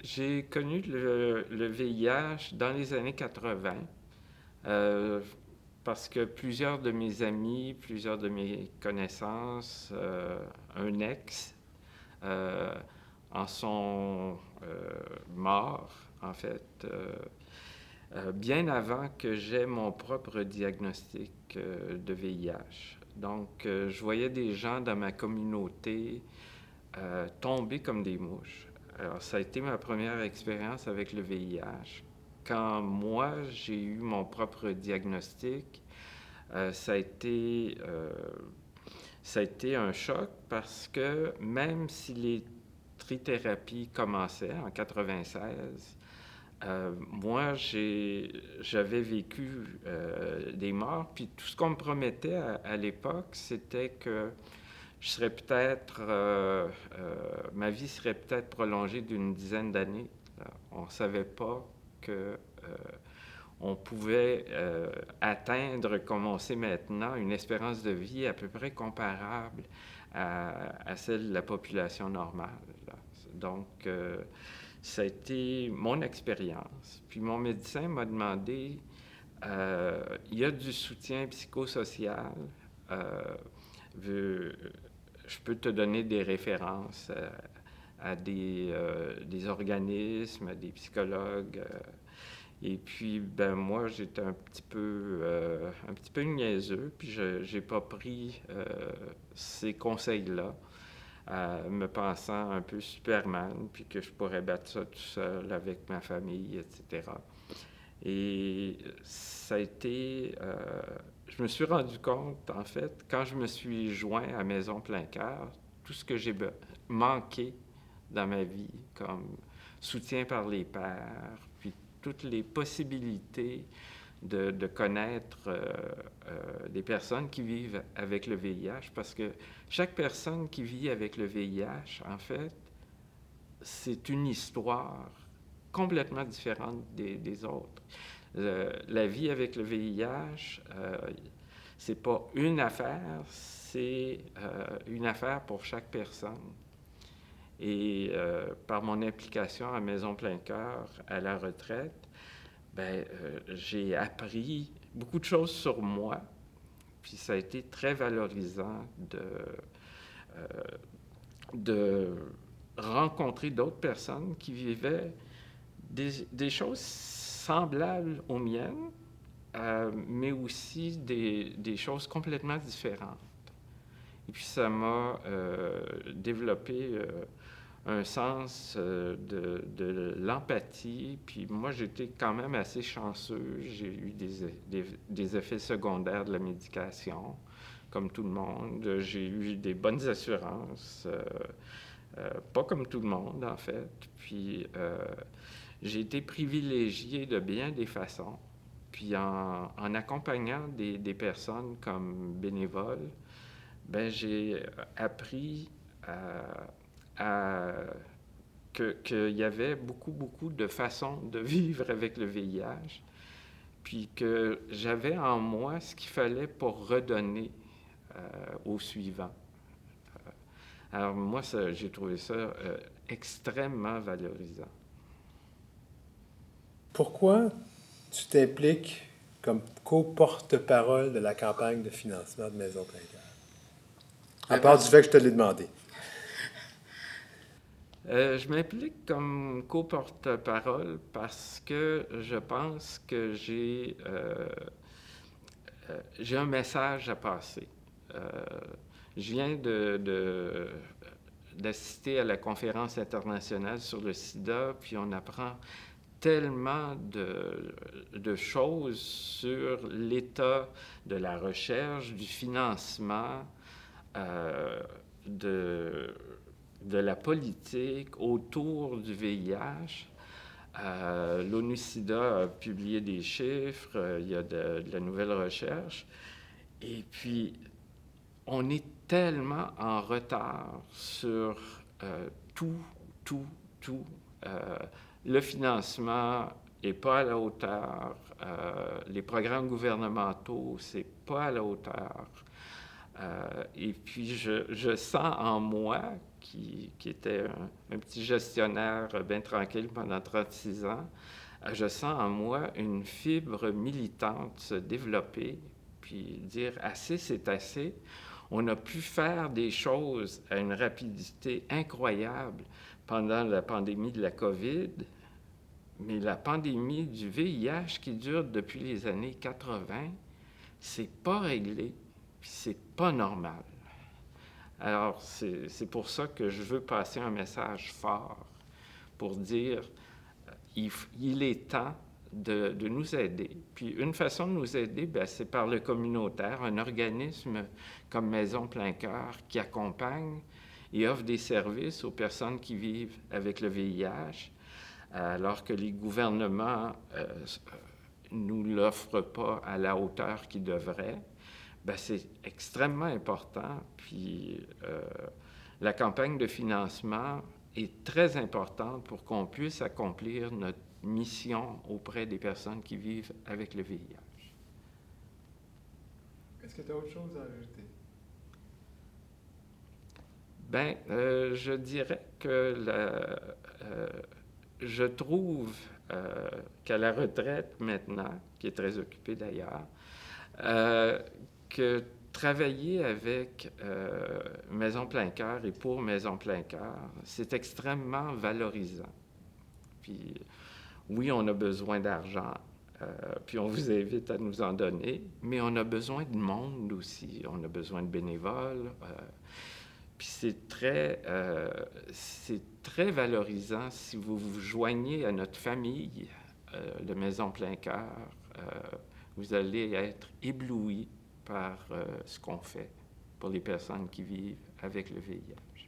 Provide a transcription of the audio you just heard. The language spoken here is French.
J'ai connu le VIH dans les années 80 euh, parce que plusieurs de mes amis, plusieurs de mes connaissances, un ex, euh, en sont morts, en fait, bien avant que j'aie mon propre diagnostic de VIH. Donc, je voyais des gens dans ma communauté tomber comme des mouches. Alors, ça a été ma première expérience avec le VIH. Quand moi, j'ai eu mon propre diagnostic, euh, ça, a été, euh, ça a été un choc parce que même si les trithérapies commençaient en 96, moi, j'avais vécu des morts, puis tout ce qu'on me promettait à l'époque, c'était que je serais peut-être, ma vie serait peut-être prolongée d'une dizaine d'années. On ne savait pas que on pouvait atteindre, comme on sait maintenant, une espérance de vie à peu près comparable à celle de la population normale. Donc, ça a été mon expérience. Puis mon médecin m'a demandé, il y a du soutien psychosocial, euh, je peux te donner des références à des organismes, à des psychologues. Et puis, ben moi, j'étais un petit peu niaiseux, puis je n'ai pas pris ces conseils-là, me pensant un peu Superman, puis que je pourrais battre ça tout seul avec ma famille, etc. Et ça a été... je me suis rendu compte, en fait, quand je me suis joint à Maison Plein Cœur, tout ce que j'ai manqué dans ma vie, comme soutien par les pairs, puis toutes les possibilités de connaître des personnes qui vivent avec le VIH, parce que chaque personne qui vit avec le VIH, en fait, c'est une histoire complètement différente des autres. La vie avec le VIH, c'est pas une affaire, c'est une affaire pour chaque personne. Et par mon implication à Maison Plein Cœur à la retraite, ben, j'ai appris beaucoup de choses sur moi, puis ça a été très valorisant euh, de rencontrer d'autres personnes qui vivaient des choses semblables aux miennes, mais aussi des choses complètement différentes. Et puis ça m'a développé un sens de l'empathie. Puis moi, j'étais quand même assez chanceux. J'ai eu des effets secondaires de la médication, comme tout le monde. J'ai eu des bonnes assurances, pas comme tout le monde, en fait. Puis j'ai été privilégié de bien des façons. Puis en accompagnant des personnes comme bénévoles, ben j'ai appris à qu'il y avait beaucoup de façons de vivre avec le VIH, puis que j'avais en moi ce qu'il fallait pour redonner au suivant. Alors moi, j'ai trouvé ça extrêmement valorisant. Pourquoi tu t'impliques comme co-porte-parole de la campagne de financement de Maison Plein Cœur? À Ben part du parce fait que je te l'ai demandé. Je m'implique comme co-porte-parole parce que je pense que j'ai un message à passer. Euh, je viens d'assister à la conférence internationale sur le sida, puis on apprend tellement de choses sur l'état de la recherche, du financement, euh, de, de la politique autour du VIH. L'ONU-SIDA a publié des chiffres, il y a de la nouvelle recherche. Et puis, on est tellement en retard sur tout, tout, tout. Euh, le financement n'est pas à la hauteur. Les programmes gouvernementaux, c'est pas à la hauteur. Et puis, je sens en moi qui était un petit gestionnaire bien tranquille pendant 36 ans, je sens en moi une fibre militante se développer, puis dire assez, c'est assez. On a pu faire des choses à une rapidité incroyable pendant la pandémie de la COVID, mais la pandémie du VIH qui dure depuis les années 80, c'est pas réglé, puis c'est pas normal. Alors, c'est pour ça que je veux passer un message fort pour dire il est temps de nous aider. Puis une façon de nous aider, c'est par le communautaire, un organisme comme Maison Plein Cœur qui accompagne et offre des services aux personnes qui vivent avec le VIH, alors que les gouvernements nous l'offrent pas à la hauteur qu'ils devraient. C'est extrêmement important. Puis la campagne de financement est très importante pour qu'on puisse accomplir notre mission auprès des personnes qui vivent avec le VIH. Est-ce que tu as autre chose à ajouter? Je dirais que je trouve qu'à la retraite maintenant, qui est très occupée d'ailleurs, que travailler avec Maison Plein Cœur et pour Maison Plein Cœur, c'est extrêmement valorisant. Puis oui, on a besoin d'argent, puis on vous invite à nous en donner, mais on a besoin de monde aussi, on a besoin de bénévoles. Puis c'est très valorisant si vous vous joignez à notre famille de Maison Plein Cœur. Vous allez être éblouis par ce qu'on fait pour les personnes qui vivent avec le VIH.